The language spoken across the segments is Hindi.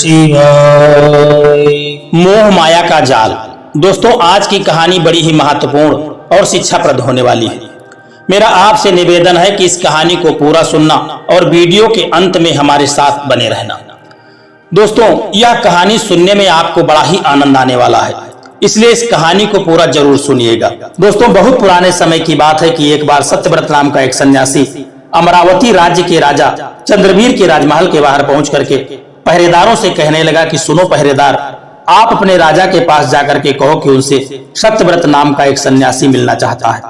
शिवाय। मोह माया का जाल। दोस्तों, आज की कहानी बड़ी ही महत्वपूर्ण और शिक्षाप्रद होने वाली है। मेरा आपसे निवेदन है कि इस कहानी को पूरा सुनना और वीडियो के अंत में हमारे साथ बने रहना। दोस्तों, यह कहानी सुनने में आपको बड़ा ही आनंद आने वाला है, इसलिए इस कहानी को पूरा जरूर सुनिएगा। दोस्तों, बहुत पुराने समय की बात है कि एक बार सत्यव्रत नाम का एक सन्यासी अमरावती राज्य के राजा चंद्रवीर के राजमहल के बाहर पहुंच करके पहरेदारों से कहने लगा कि सुनो पहरेदार, आप अपने राजा के पास जाकर के कहो कि उनसे सत्यव्रत नाम का एक सन्यासी मिलना चाहता है।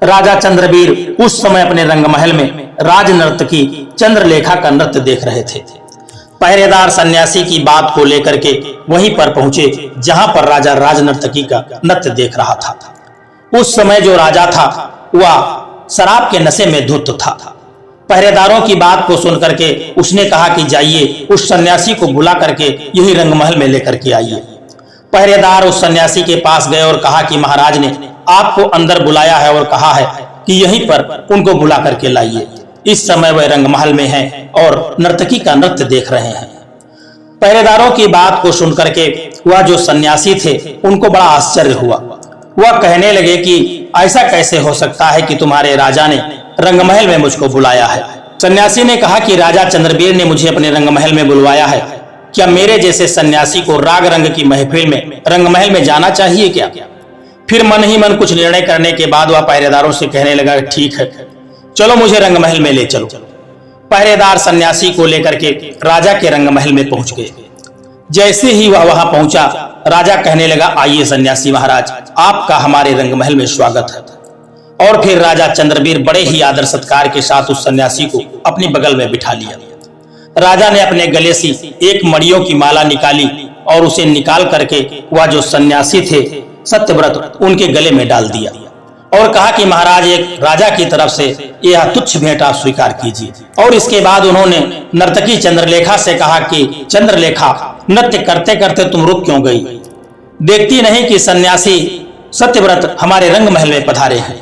राजा चंद्रवीर उस समय अपने रंगमहल में राज नर्तकी चंद्रलेखा का नृत्य देख रहे थे। पहरेदार सन्यासी की बात को लेकर के वहीं पर पहुंचे जहां पर राजा राज नर्तकी का नृत्य देख रहा था। उस समय जो राजा था वह शराब के नशे में धुत था। पहरेदारों की बात को सुनकर के उसने कहा कि जाइए उस सन्यासी को बुला करके यही रंगमहल में लेकर के आइए। पहरेदार उस सन्यासी के पास गए और कहा कि महाराज ने आपको अंदर बुलाया है और कहा है कि यहीं पर उनको बुला करके लाइए। इस समय वह रंगमहल में हैं और नर्तकी का नृत्य देख रहे हैं। पहरेदारों की बात को सुनकर के वह जो सन्यासी थे उनको बड़ा आश्चर्य हुआ। वह कहने लगे कि ऐसा कैसे हो सकता है कि तुम्हारे राजा ने रंगमहल में मुझको बुलाया है। सन्यासी ने कहा कि राजा चंद्रवीर ने मुझे अपने रंगमहल में बुलवाया है। क्या मेरे जैसे सन्यासी को राग रंग की महफिल में रंगमहल में जाना चाहिए क्या? फिर मन ही मन कुछ निर्णय करने के बाद वह पहरेदारों से कहने लगा, ठीक है, चलो मुझे रंगमहल में ले चलो। पहरेदार सन्यासी को लेकर के राजा के रंगमहल में पहुंच गए। जैसे ही वह वहां पहुंचा, राजा कहने लगा, आइए सन्यासी महाराज, आपका हमारे रंगमहल में स्वागत है। और फिर राजा चंद्रवीर बड़े ही आदर सत्कार के साथ उस सन्यासी को अपनी बगल में बिठा लिया। राजा ने अपने गले से एक मणियों की माला निकाली और उसे निकाल करके वह जो सन्यासी थे सत्यव्रत उनके गले में डाल दिया और कहा कि महाराज, एक राजा की तरफ से यह तुच्छ भेंट आप स्वीकार कीजिए। और इसके बाद उन्होंने नर्तकी चंद्रलेखा से कहा कि चंद्रलेखा, नृत्य करते करते तुम रुक क्यों गई? देखती नहीं कि सन्यासी सत्यव्रत हमारे रंगमहल में पधारे हैं,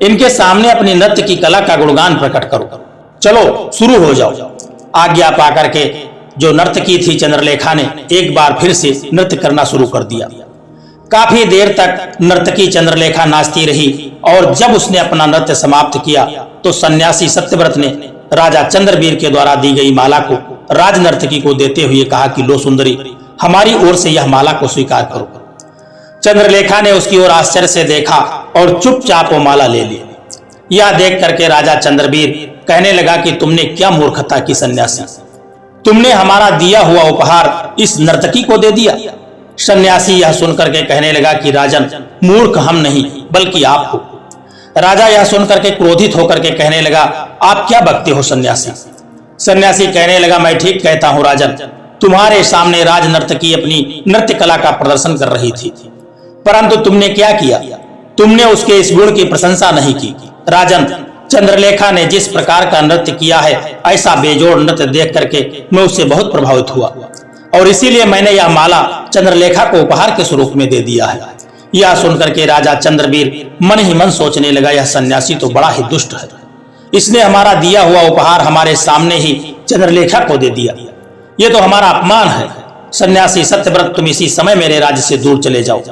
इनके सामने अपनी नृत्य की कला का गुणगान प्रकट करो। चलो शुरू हो जाओ। आज्ञा पाकर के जो नर्तकी थी चंद्रलेखा ने एक बार फिर से नृत्य करना शुरू कर दिया। काफी देर तक नर्तकी चंद्रलेखा नाचती रही और जब उसने अपना नृत्य समाप्त किया तो सन्यासी सत्यव्रत ने राजा चंद्रवीर के द्वारा दी गई माला को राज नर्तकी को देते हुए कहा कि लो सुंदरी, हमारी ओर से यह माला को स्वीकार करो। चंद्रलेखा ने उसकी ओर आश्चर्य से देखा और चुपचाप वो माला ले ली। यह देख करके राजा चंद्रवीर कहने लगा कि तुमने क्या मूर्खता की सन्यासी, तुमने हमारा दिया हुआ उपहार इस नर्तकी को दे दिया। सन्यासी यह सुनकर के कहने लगा कि राजन, मूर्ख हम नहीं बल्कि आप हो। राजा यह सुनकर के क्रोधित होकर के कहने लगा, आप क्या बकते हो सन्यासी? सन्यासी कहने लगा, मैं ठीक कहता हूं राजन, तुम्हारे सामने राज नर्तकी अपनी नृत्य कला का प्रदर्शन कर रही थी, परंतु तुमने क्या किया? तुमने उसके इस गुण की प्रशंसा नहीं की। राजन, चंद्रलेखा ने जिस प्रकार का नृत्य किया है, ऐसा बेजोड़ नृत्य देख करके मैं उससे बहुत प्रभावित हुआ और इसीलिए मैंने यह माला चंद्रलेखा को उपहार के स्वरूप में दे दिया है। यह सुनकर के राजा चंद्रवीर मन ही मन सोचने लगा, यह सन्यासी तो बड़ा ही दुष्ट है, इसने हमारा दिया हुआ उपहार हमारे सामने ही चंद्रलेखा को दे दिया, ये तो हमारा अपमान है। सन्यासी सत्यव्रत, तुम इसी समय मेरे राज्य से दूर चले जाओ,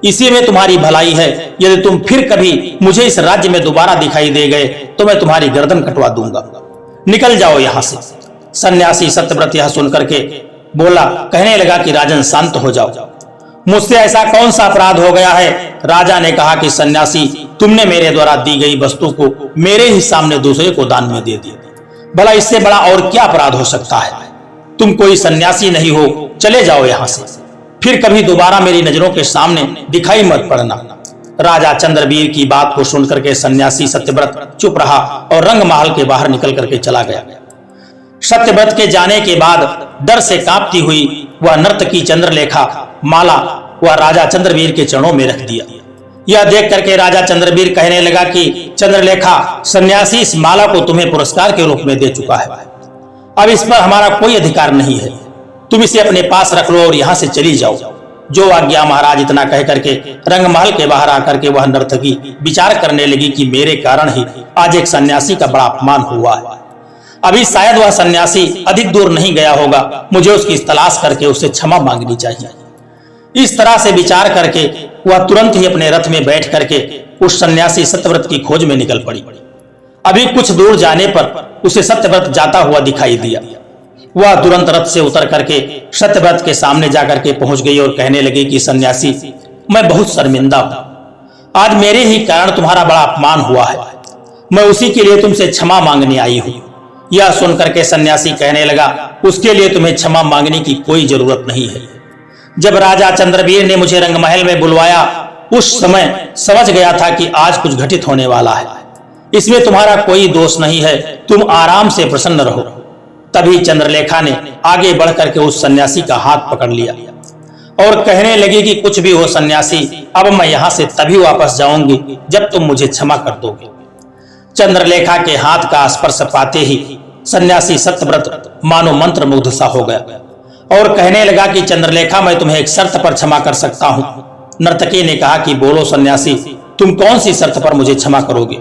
इसी में तुम्हारी भलाई है। यदि तुम फिर कभी मुझे इस राज्य में दोबारा दिखाई दे गए तो मैं तुम्हारी गर्दन कटवा दूंगा, निकल जाओ यहां से। सन्यासी सत्यव्रत यह सुनकर के बोला, कहने लगा कि राजन शांत हो जाओ, मुझसे ऐसा कौन सा अपराध हो गया है? राजा ने कहा कि सन्यासी, तुमने मेरे द्वारा दी गई वस्तु को मेरे ही सामने दूसरे को दान में दे दिया, भला इससे बड़ा और क्या अपराध हो सकता है? तुम कोई सन्यासी नहीं हो, चले जाओ यहां से, फिर कभी दोबारा मेरी नजरों के सामने दिखाई मत पड़ना। राजा चंद्रवीर की बात को सुनकर के सन्यासी सत्यव्रत चुप रहा और रंगमहल के बाहर निकल करके चला गया। सत्यव्रत के जाने के बाद डर से कांपती हुई वह नर्तकी चंद्रलेखा माला वह राजा चंद्रवीर के चरणों में रख दिया। यह देख करके राजा चंद्रवीर कहने लगा कि चंद्रलेखा, सन्यासी इस माला को तुम्हें पुरस्कार के रूप में दे चुका है, अब इस पर हमारा कोई अधिकार नहीं है, तुम इसे अपने पास रख लो और यहां से चली जाओ। जो आज्ञा महाराज। इतना कह करके रंगमहल के बाहर आकर के वह नर्तकी विचार करने लगी कि मेरे कारण ही आज एक सन्यासी का बड़ा अपमान हुआ है। अभी शायद वह सन्यासी अधिक दूर नहीं गया होगा, मुझे उसकी तलाश करके उससे क्षमा मांगनी चाहिए। इस तरह से विचार करके वह तुरंत ही अपने रथ में बैठ करके उस सन्यासी सत्यव्रत की खोज में निकल पड़ी। अभी कुछ दूर जाने पर उसे सत्यव्रत जाता हुआ दिखाई दिया। वह तुरंत रथ से उतर करके सत्यव्रत के सामने जाकर के पहुंच गई और कहने लगी कि सन्यासी, मैं बहुत शर्मिंदा हूं। आज मेरे ही कारण तुम्हारा बड़ा अपमान हुआ है। मैं उसी के लिए तुमसे क्षमा मांगने आई हूं। यह सुनकर के सन्यासी कहने लगा, उसके लिए तुम्हें क्षमा मांगने की कोई जरूरत नहीं है। जब राजा चंद्रवीर ने मुझे रंगमहल में बुलवाया, उस समय समझ गया था कि आज कुछ घटित होने वाला है। इसमें तुम्हारा कोई दोष नहीं है, तुम आराम से प्रसन्न रहो। तभी चंद्रलेखा ने आगे बढ़ करके उस सन्यासी का हाथ पकड़ लिया और कहने लगी कि कुछ भी हो सन्यासी, अब मैं यहां से तभी वापस जाऊंगी जब तुम मुझे क्षमा कर दोगे। चंद्रलेखा के हाथ का स्पर्श पाते ही सन्यासी सत्यव्रत मानो मंत्र मुग्ध सा हो गया और कहने लगा कि चंद्रलेखा, मैं तुम्हें एक शर्त पर क्षमा कर सकता हूं। नर्तकी ने कहा कि बोलो सन्यासी, तुम कौन सी शर्त पर मुझे क्षमा करोगे?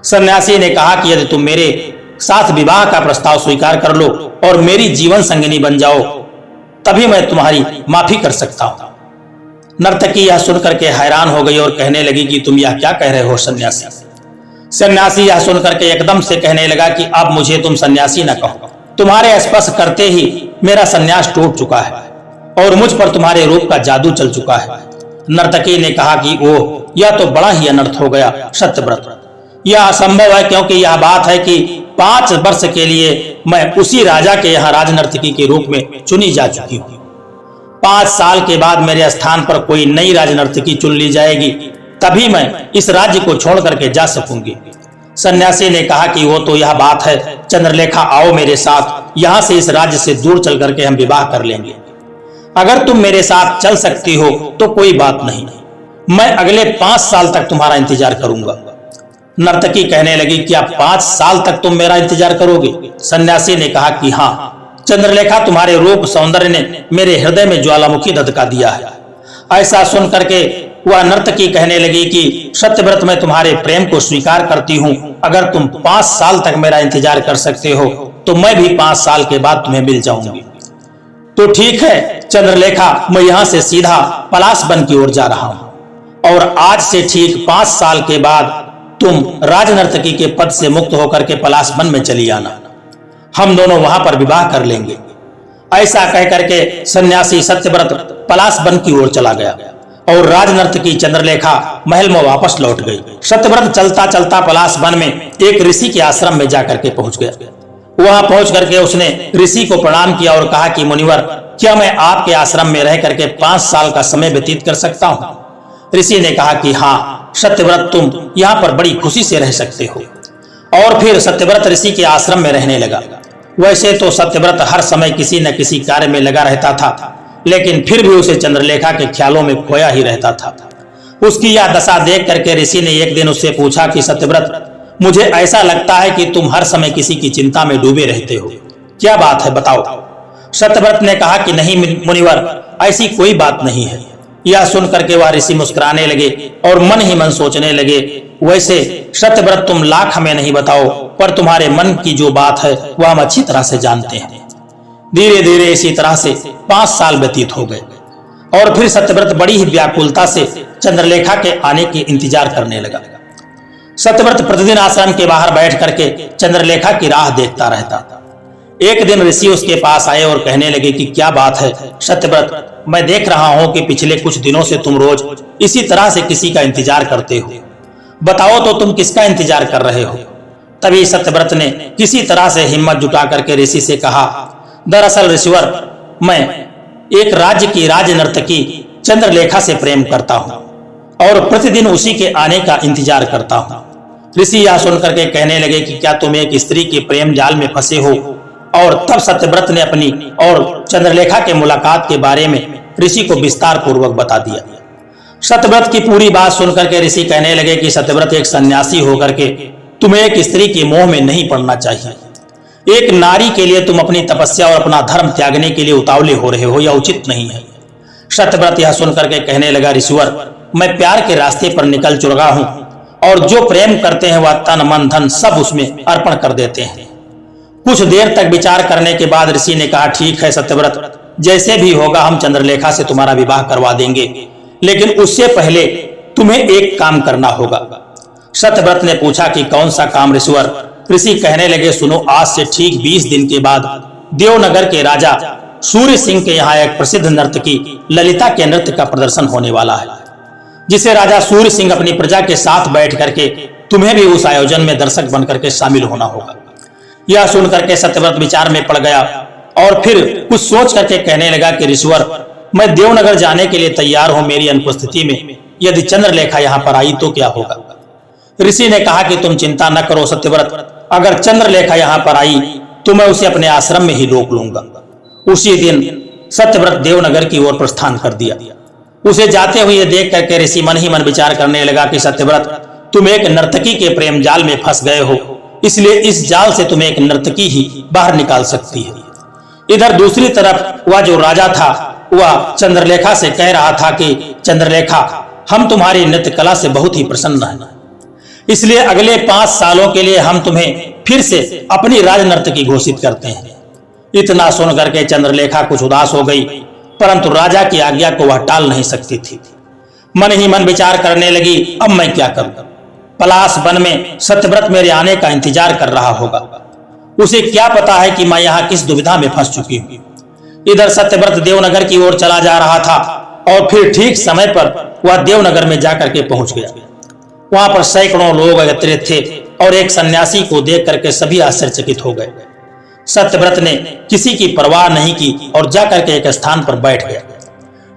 सन्यासी ने कहा कि यदि तुम मेरे साथ विवाह का प्रस्ताव स्वीकार कर लो और मेरी जीवन संगिनी बन जाओ, तभी मैं तुम्हारी माफी कर सकता हूं। नर्तकी यह सुनकर के हैरान हो गई और कहने लगी कि तुम यह क्या कह रहे हो सन्यासी? सन्यासी यह सुनकर के एकदम से कहने लगा कि अब मुझे तुम सन्यासी न कहो। तुम्हारे स्पर्श करते ही मेरा सन्यास टूट चुका है और मुझ पर तुम्हारे रूप का जादू चल चुका है। नर्तकी ने कहा कि ओह, यह तो बड़ा ही अनर्थ हो गया सत्यव्रत। यह असंभव है, क्योंकि यह बात है कि 5 वर्ष के लिए मैं उसी राजा के यहाँ राजनर्तकी के रूप में चुनी जा चुकी हूँ। 5 साल के बाद मेरे स्थान पर कोई नई राजनर्तकी चुन ली जाएगी, तभी मैं इस राज्य को छोड़ करके जा सकूंगी। सन्यासी ने कहा कि वो तो यह बात है चंद्रलेखा, आओ मेरे साथ, यहाँ से इस राज्य से दूर चल करके हम विवाह कर लेंगे। अगर तुम मेरे साथ चल सकती हो तो कोई बात नहीं, मैं अगले 5 साल तक तुम्हारा इंतजार करूंगा। नर्तकी कहने लगी, क्या 5 साल तक तुम मेरा इंतजार करोगे? सन्यासी ने कहा कि हाँ, चंद्रलेखा, तुम्हारे रूप सौंदर्य ने मेरे हृदय में ज्वालामुखी धधका दिया है। ऐसा सुन करके वह नर्तकी कहने लगी कि सत्यव्रत, मैं तुम्हारे प्रेम को स्वीकार करती हूँ। अगर तुम 5 साल तक मेरा इंतजार कर सकते हो तो मैं भी 5 साल के बाद तुम्हें मिल जाऊंगी। तो ठीक है चंद्रलेखा, मैं यहाँ से सीधा पलाशवन की ओर जा रहा हूँ और आज से ठीक 5 साल के बाद तुम राजनर्तकी के पद से मुक्त होकर के पलाशवन में चली आना। हम दोनों वहां पर विवाह कर लेंगे। ऐसा कह करके सन्यासी सत्यव्रत पलाशवन की ओर चला गया और राजनर्तकी चंद्रलेखा महल में वापस लौट गई। सत्यव्रत चलता चलता पलाशवन में एक ऋषि के आश्रम में जाकर के पहुंच गया। वहां पहुंच करके उसने ऋषि को प्रणाम किया और कहा कि मुनिवर, क्या मैं आपके आश्रम में रह करके 5 साल का समय व्यतीत कर सकता हूं? ऋषि ने कहा कि हाँ सत्यव्रत, तुम यहाँ पर बड़ी खुशी से रह सकते हो। और फिर सत्यव्रत ऋषि के आश्रम में रहने लगा। वैसे तो सत्यव्रत हर समय किसी न किसी कार्य में लगा रहता था, लेकिन फिर भी उसे चंद्रलेखा के ख्यालों में खोया ही रहता था। उसकी यह दशा देख करके ऋषि ने एक दिन उससे पूछा कि सत्यव्रत, मुझे ऐसा लगता है कि तुम हर समय किसी की चिंता में डूबे रहते हो, क्या बात है बताओ? सत्यव्रत ने कहा कि नहीं मुनिवर, ऐसी कोई बात नहीं है। यह सुनकर के वह ऋषि मुस्कुराने लगे और मन ही मन सोचने लगे, वैसे सत्यव्रत, तुम लाख हमें नहीं बताओ, पर तुम्हारे मन की जो बात है वह हम अच्छी तरह से जानते हैं। धीरे धीरे इसी तरह से 5 साल व्यतीत हो गए और फिर सत्यव्रत बड़ी ही व्याकुलता से चंद्रलेखा के आने की इंतजार करने लगा। सत्यव्रत प्रतिदिन आश्रम के बाहर बैठ करके चंद्रलेखा की राह देखता रहता। एक दिन ऋषि उसके पास आए और कहने लगे कि क्या बात है सत्यव्रत, मैं देख रहा हूं कि पिछले कुछ दिनों से तुम रोज इसी तरह से किसी का इंतजार करते हो। बताओ तो तुम किसका इंतजार कर रहे हो? तभी सत्यव्रत ने किसी तरह से हिम्मत जुटा करके ऋषि से कहा, दरअसल ऋषिवर, मैं एक राज्य की राजनर्तकी चंद्रलेखा से प्रेम करता हूं और प्रतिदिन उसी के आने का इंतजार करता हूं। ऋषि यह सुनकर के कहने लगे कि क्या तुम एक स्त्री के प्रेम जाल में फंसे हो? और तब सत्यव्रत ने अपनी और चंद्रलेखा के मुलाकात के बारे में ऋषि को विस्तार पूर्वक बता दिया। सत्यव्रत की पूरी बात सुनकर के ऋषि कहने लगे कि सत्यव्रत, एक सन्यासी होकर के तुम्हें एक स्त्री के मोह में नहीं पड़ना चाहिए। एक नारी के लिए तुम अपनी तपस्या और अपना धर्म त्यागने के लिए उतावले हो रहे हो, यह उचित नहीं है। सत्यव्रत यह सुनकर के कहने लगा, ऋषिवर, मैं प्यार के रास्ते पर निकल चुका हूं और जो प्रेम करते हैं वह तन मन धन सब उसमें अर्पण कर देते हैं। कुछ देर तक विचार करने के बाद ऋषि ने कहा, ठीक है सत्यव्रत, जैसे भी होगा हम चंद्रलेखा से तुम्हारा विवाह करवा देंगे, लेकिन उससे पहले तुम्हें एक काम करना होगा। सत्यव्रत ने पूछा कि कौन सा काम ऋषिवर? ऋषि कहने लगे, सुनो, आज से ठीक 20 दिन के बाद देवनगर के राजा सूर्य सिंह के यहाँ एक प्रसिद्ध नर्तकी ललिता के नृत्य का प्रदर्शन होने वाला है, जिसे राजा सूर्य सिंह अपनी प्रजा के साथ बैठ करके तुम्हें भी उस आयोजन में दर्शक बनकर के शामिल होना होगा। यह सुनकर के सत्यव्रत विचार में पड़ गया और फिर कुछ सोच करके कहने लगा कि ऋषिवर, मैं देवनगर जाने के लिए तैयार हूं। मेरी अनुपस्थिति में यदि चंद्रलेखा यहाँ पर आई तो क्या होगा? ऋषि ने कहा कि तुम चिंता न करो सत्यव्रत, अगर चंद्रलेखा यहाँ पर आई तो मैं उसे अपने आश्रम में ही रोक लूंगा। उसी दिन सत्यव्रत देवनगर की ओर प्रस्थान कर दिया। उसे जाते हुए देख करके ऋषि मन ही मन विचार करने लगा कि सत्यव्रत, तुम एक नर्तकी के प्रेम जाल में फंस गए हो, इसलिए इस जाल से तुम्हें एक नर्तकी ही बाहर निकाल सकती है। इधर दूसरी तरफ वह जो राजा था वह चंद्रलेखा से कह रहा था कि चंद्रलेखा, हम तुम्हारी नृत्य कला से बहुत ही प्रसन्न हैं, इसलिए अगले 5 सालों के लिए हम तुम्हें फिर से अपनी राजनर्तकी घोषित करते हैं। इतना सुन करके चंद्रलेखा कुछ उदास हो गई, परंतु राजा की आज्ञा को वह टाल नहीं सकती थी। मन ही मन विचार करने लगी, अब मैं क्या करूं? पलाश वन में सत्यव्रत मेरे आने का इंतजार कर रहा होगा, उसे क्या पता है कि मैं यहाँ किस दुविधा में फंस चुकी हूँ। इधर सत्यव्रत देवनगर की ओर चला जा रहा था और फिर ठीक समय पर वह देवनगर में जाकर के पहुंच गया। वहां पर सैकड़ों लोग एकत्रित थे और एक सन्यासी को देख करके सभी आश्चर्यचकित हो गए। सत्यव्रत ने किसी की परवाह नहीं की और जाकर के एक स्थान पर बैठ गया।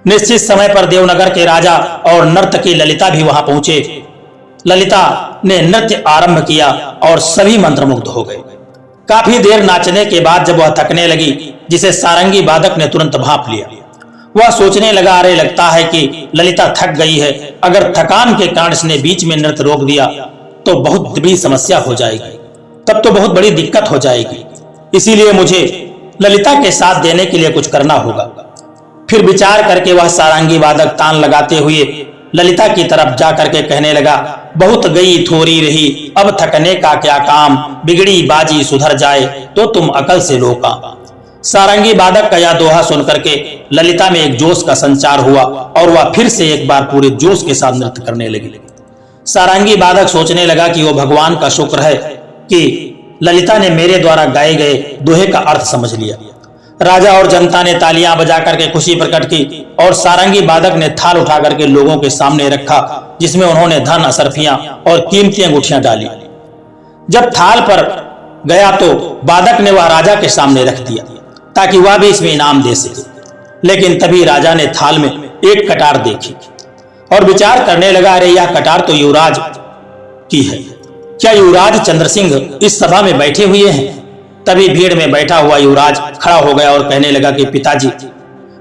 निश्चित समय पर देवनगर के राजा और नर्तकी ललिता भी वहां पहुंचे। ललिता ने नृत्य आरंभ किया और सभी मंत्रमुग्ध हो गए। काफी देर नाचने के बाद जब वह थकने लगी, जिसे सारंगी वादक ने तुरंत भांप लिया, वह सोचने लगा, अरे लगता है कि ललिता थक गई है। अगर थकान के कारण इसने बीच में नृत्य रोक दिया तो बहुत बड़ी समस्या हो जाएगी, तब तो बहुत बड़ी दिक्कत हो जाएगी। इसीलिए मुझे ललिता के साथ देने के लिए कुछ करना होगा। फिर विचार करके वह सारंगी वादक तान लगाते हुए ललिता की तरफ जाकर के कहने लगा, बहुत गई थोड़ी रही, अब थकने का क्या काम, बिगड़ी बाजी सुधर जाए तो तुम अकल से रोका। सारंगी वादक का यह दोहा सुनकर के ललिता में एक जोश का संचार हुआ और वह फिर से एक बार पूरे जोश के साथ नृत्य करने लगी। सारंगी वादक सोचने लगा कि वो भगवान का शुक्र है कि ललिता ने मेरे द्वारा गाए गए दोहे का अर्थ समझ लिया। राजा और जनता ने तालियां बजा करके खुशी प्रकट की और सारंगी वादक ने थाल उठा करके लोगों के सामने रखा, जिसमें उन्होंने धन, असरफियां और कीमती अंगूठियां डाली। जब थाल पर गया तो वादक ने वह राजा के सामने रख दिया ताकि वह भी इसमें इनाम दे सके। लेकिन तभी राजा ने थाल में एक कटार देखी और विचार करने लगा, अरे यह कटार तो युवराज की है, क्या युवराज चंद्र सिंह इस सभा में बैठे हुए हैं? तभी भीड़ में बैठा हुआ युवराज खड़ा हो गया और कहने लगा कि पिताजी,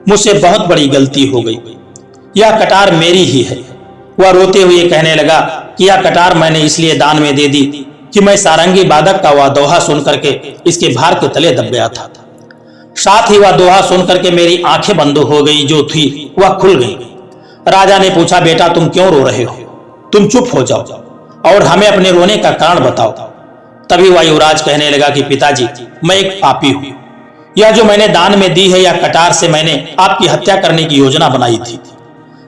मुझसे बहुत बड़ी गलती हो गई, यह कटार मेरी ही है। वह रोते हुए कहने लगा कि यह कटार मैंने इसलिए दान में दे दी कि मैं सारंगी वादक का वह दोहा सुन करके इसके भार के तले दब गया था। साथ ही वह दोहा सुन करके मेरी आंखें बंद हो गई, जो थी वह खुल गई। राजा ने पूछा, बेटा तुम क्यों रो रहे हो? तुम चुप हो जाओ और हमें अपने रोने का कारण बताओ। तभी वह युवराज कहने लगा कि पिताजी, मैं एक पापी हूं। यह जो मैंने दान में दी है, यह कटार से मैंने आपकी हत्या करने की योजना बनाई थी।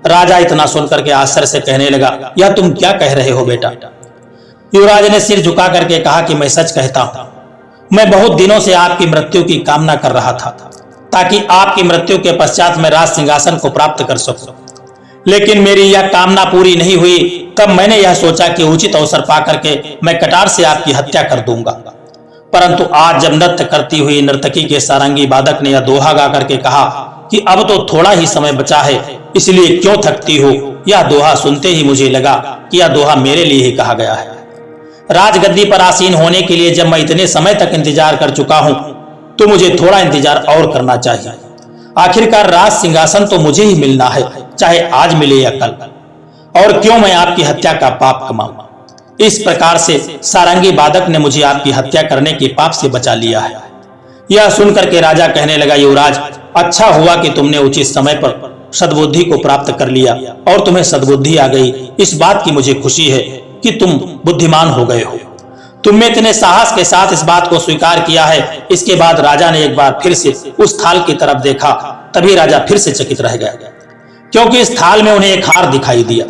राजा इतना सुनकर के आश्चर्य से कहने लगा, यह तुम क्या कह रहे हो बेटा? युवराज ने सिर झुका करके कहा कि मैं सच कहता हूं, मैं बहुत दिनों से आपकी मृत्यु की कामना कर रहा था ताकि आपकी मृत्यु के पश्चात मैं राज सिंहासन को प्राप्त कर सकूं। लेकिन मेरी यह कामना पूरी नहीं हुई, तब मैंने यह सोचा कि उचित अवसर पाकर के मैं कटार से आपकी हत्या कर दूंगा। परंतु आज जब नृत्य करती हुई नर्तकी के सारंगी वादक ने यह दोहा गा करके कहा कि अब तो थोड़ा ही समय बचा है, इसलिए क्यों थकती हो, यह दोहा सुनते ही मुझे लगा कि यह दोहा मेरे लिए ही कहा गया है। राजगद्दी पर आसीन होने के लिए जब मैं इतने समय तक इंतजार कर चुका हूं, तो मुझे थोड़ा इंतजार और करना चाहिए। आखिरकार राज सिंहासन तो मुझे ही मिलना है, चाहे आज मिले या कल, और क्यों मैं आपकी हत्या का पाप कमाऊं। इस प्रकार से सारंगी वादक ने मुझे आपकी हत्या करने के पाप से बचा लिया है। यह सुनकर के राजा कहने लगा, युवराज, अच्छा हुआ कि तुमने उचित समय पर सद्बुद्धि को प्राप्त कर लिया और तुम्हें सद्बुद्धि आ गई। इस बात की मुझे खुशी है कि तुम बुद्धिमान हो गए हो। तुमने इतने साहस के साथ इस बात को स्वीकार किया है। इसके बाद राजा ने एक बार फिर से उस थाल की तरफ देखा। तभी राजा फिर से चकित रह गया, क्योंकि इस थाल में उन्हें एक हार दिखाई दिया।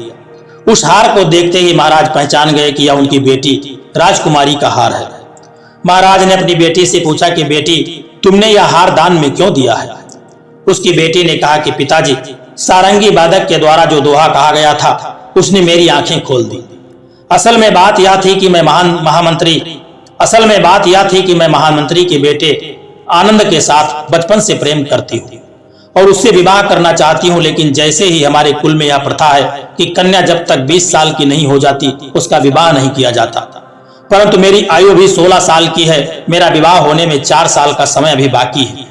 उस हार को देखते ही महाराज पहचान गए कि यह उनकी बेटी राजकुमारी का हार है। महाराज ने अपनी बेटी से पूछा कि बेटी, तुमने यह हार दान में क्यों दिया है? उसकी बेटी ने कहा कि पिताजी, सारंगी वादक के द्वारा जो दोहा कहा गया था उसने मेरी आंखें खोल दी। असल में बात यह थी कि मैं महामंत्री के बेटे आनंद के साथ बचपन से प्रेम करती हूँ और उससे विवाह करना चाहती हूँ, लेकिन जैसे ही हमारे कुल में यह प्रथा है कि कन्या जब तक 20 साल की नहीं हो जाती उसका विवाह नहीं किया जाता, परंतु मेरी आयु भी 16 साल की है। मेरा विवाह होने में 4 साल का समय अभी बाकी है,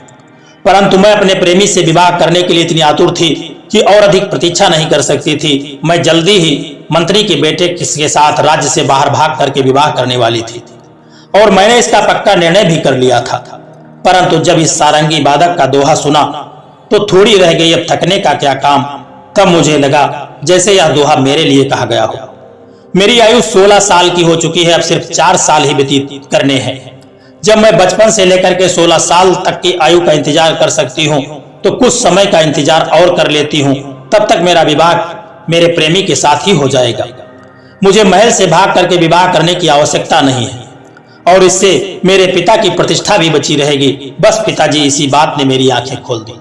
परंतु मैं अपने प्रेमी से विवाह करने के लिए इतनी आतुर थी कि और अधिक प्रतीक्षा नहीं कर सकती थी। मैं जल्दी ही मंत्री के बेटे के साथ राज्य से बाहर भाग करके विवाह करने वाली थी और मैंने इसका पक्का निर्णय भी कर लिया था। परंतु जब इस सारंगी वादक का दोहा सुना तो थोड़ी रह गई, अब थकने का क्या काम। तब मुझे लगा जैसे यह दोहा मेरे लिए कहा गया हो। मेरी आयु 16 साल की हो चुकी है, अब सिर्फ 4 साल ही व्यतीत करने हैं। जब मैं बचपन से लेकर के 16 साल तक की आयु का इंतजार कर सकती हूँ तो कुछ समय का इंतजार और कर लेती हूँ, तब तक मेरा विवाह मेरे प्रेमी के साथ ही हो जाएगा। मुझे महल से भाग करके विवाह करने की आवश्यकता नहीं है और इससे मेरे पिता की प्रतिष्ठा भी बची रहेगी। बस पिताजी, इसी बात ने मेरी आंखें खोल दी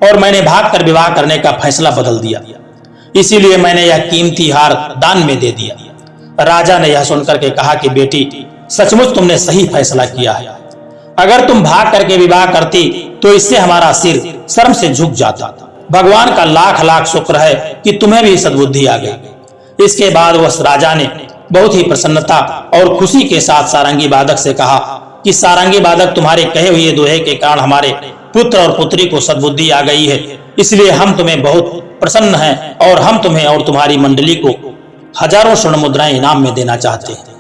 और मैंने भागकर विवाह करने का फैसला बदल दिया। इसीलिए मैंने यह कीमती हार दान में दे दिया। राजा ने यह सुनकर के कहा कि बेटी, सचमुच तुमने सही फैसला किया है। अगर तुम भाग करके विवाह करती तो इससे हमारा सिर शर्म से झुक जाता। भगवान का लाख लाख शुक्र है कि तुम्हें भी सद्बुद्धि आ गई। इसके बाद वह राजा ने बहुत ही प्रसन्नता और खुशी के साथ सारंगी वादक से कहा कि सारंगी वादक, तुम्हारे कहे हुए दोहे के कारण हमारे पुत्र और पुत्री को सद्बुद्धि आ गई है, इसलिए हम तुम्हें बहुत प्रसन्न हैं और हम तुम्हें और तुम्हारी मंडली को हजारों स्वर्ण मुद्राएं इनाम में देना चाहते हैं।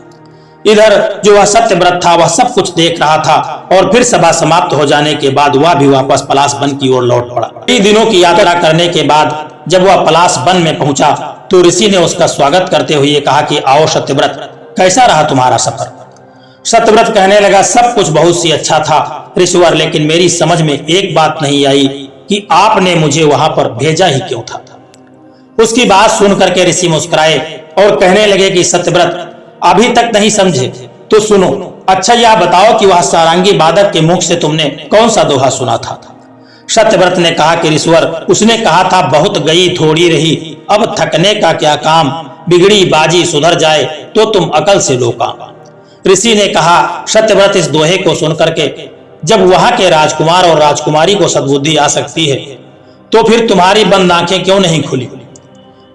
इधर जो वह सत्यव्रत था वह सब कुछ देख रहा था और फिर सभा समाप्त हो जाने के बाद वह भी वापस पलाश वन की ओर लौट पड़ा। कई दिनों की यात्रा करने के बाद जब वह पलाश वन में पहुंचा तो ऋषि ने उसका स्वागत करते हुए कहा कि आओ सत्यव्रत, कैसा रहा तुम्हारा सफर? सत्यव्रत कहने लगा, सब कुछ बहुत सी अच्छा था ऋषिवर, लेकिन मेरी समझ में एक बात नहीं आई कि आपने मुझे वहां पर भेजा ही क्यों था। उसकी बात सुन करके ऋषि मुस्कुराए और कहने लगे कि सत्यव्रत, अभी तक नहीं समझे तो सुनो। अच्छा यह बताओ कि वह सारंगी वादक के मुख से तुमने कौन सा दोहा सुना था? सत्यव्रत ने कहा कि ऋषिवर, उसने कहा था, बहुत गई थोड़ी रही, अब थकने का क्या काम, बिगड़ी बाजी सुधर जाए तो तुम अकल से लो काम। ऋषि ने कहा, सत्यव्रत, इस दोहे को सुन करके जब वहां के राजकुमार और राजकुमारी को सद्बुद्धि आ सकती है तो फिर तुम्हारी बंद आंखें क्यों नहीं खुली?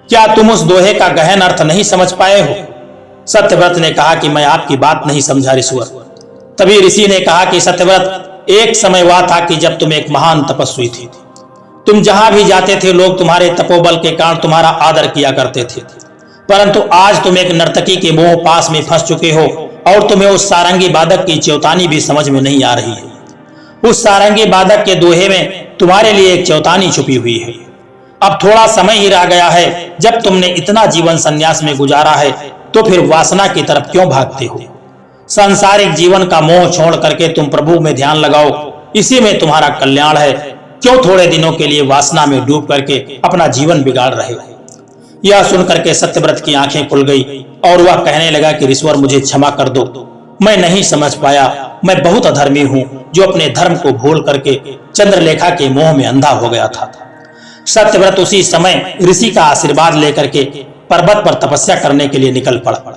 क्या तुम उस दोहे का गहन अर्थ नहीं समझ पाए हो? सत्यव्रत ने कहा कि मैं आपकी बात नहीं समझा ऋषिवर। तभी ऋषि ने कहा कि सत्यव्रत, एक समय हुआ था कि जब तुम एक महान तपस्वी थी। तुम जहां भी जाते थे लोग तुम्हारे तपोबल के कारण तुम्हारा आदर किया करते थे, परंतु आज तुम एक नर्तकी के मोह पास में फंस चुके हो और तुम्हें उस सारंगी वादक की चेतावनी भी समझ में नहीं आ रही है। उस सारंगी वादक के दोहे में तुम्हारे लिए एक चेतावनी छुपी हुई है। अब थोड़ा समय ही रह गया है। जब तुमने इतना जीवन संन्यास में गुजारा है तो फिर वासना की तरफ क्यों भागते हो? सांसारिक जीवन का मोह छोड़ करके तुम प्रभु में ध्यान लगाओ, इसी में तुम्हारा कल्याण है। क्यों थोड़े दिनों के लिए वासना में डूब करके अपना जीवन बिगाड़ रहे हो? यह सुनकर के सत्यव्रत की आंखें खुल गई और वह कहने लगा कि ऋषिवर, मुझे क्षमा कर दो, मैं नहीं समझ पाया। मैं बहुत अधर्मी हूँ जो अपने धर्म को भूल करके चंद्रलेखा के मोह में अंधा हो गया था। सत्यव्रत उसी समय ऋषि का आशीर्वाद लेकर के पर्वत पर तपस्या करने के लिए निकल पड़ा।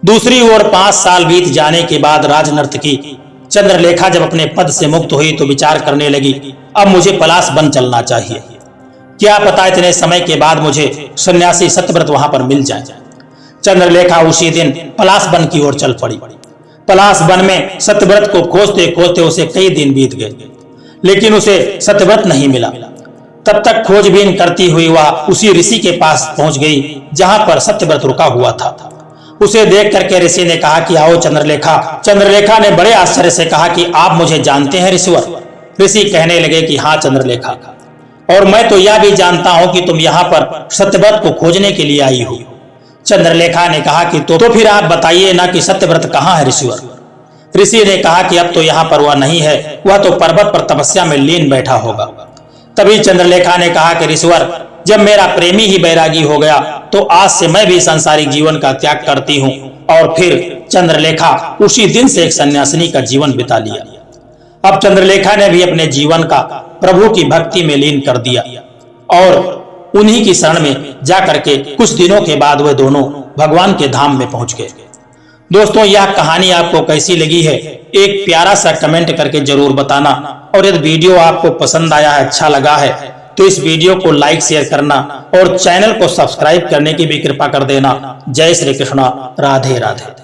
दूसरी ओर 5 साल बीत जाने के बाद राजनर्तकी चंद्रलेखा जब अपने पद से मुक्त हुई तो विचार करने लगी, अब मुझे पलाश वन चलना चाहिए। क्या पता इतने समय के बाद मुझे सन्यासी सत्यव्रत वहां पर मिल जाए। चंद्रलेखा उसी दिन पलाश वन की ओर चल पड़ी। पलाश वन में सत्यव्रत को खोजते खोजते उसे कई दिन बीत गए, लेकिन उसे सत्यव्रत नहीं मिला। तब तक खोजबीन करती हुई वह उसी ऋषि के पास पहुंच गई जहां पर सत्यव्रत रुका हुआ था। उसे देख करके ऋषि ने कहा कि आओ चंद्रलेखा। चंद्रलेखा ने बड़े आश्चर्य से कहा कि आप मुझे जानते हैं ऋषिवर? ऋषि कहने लगे कि हाँ चंद्रलेखा, और मैं तो यह भी जानता हूं कि तुम यहाँ पर सत्यव्रत को खोजने के लिए आई हो। चंद्रलेखा ने कहा कि तो फिर आप बताइए ना कि सत्यव्रत कहाँ है ऋषिवर। ऋषि ने कहा कि अब तो यहाँ पर वह नहीं है, वह तो पर्वत पर तपस्या में लीन बैठा होगा। तभी चंद्रलेखा ने कहा कि ऋषिवर, जब मेरा प्रेमी ही बैरागी हो गया तो आज से मैं भी सांसारिक जीवन का त्याग करती हूँ। और फिर चंद्रलेखा उसी दिन से एक सन्यासिनी का जीवन बिता लिया। अब चंद्रलेखा ने भी अपने जीवन का प्रभु की भक्ति में लीन कर दिया और उन्हीं की शरण में जाकर के कुछ दिनों के बाद वे दोनों भगवान के धाम में पहुंच गए। दोस्तों, यह कहानी आपको कैसी लगी है एक प्यारा सा कमेंट करके जरूर बताना। और यदि वीडियो आपको पसंद आया है, अच्छा लगा है, तो इस वीडियो को लाइक शेयर करना और चैनल को सब्सक्राइब करने की भी कृपा कर देना। जय श्री कृष्णा, राधे राधे।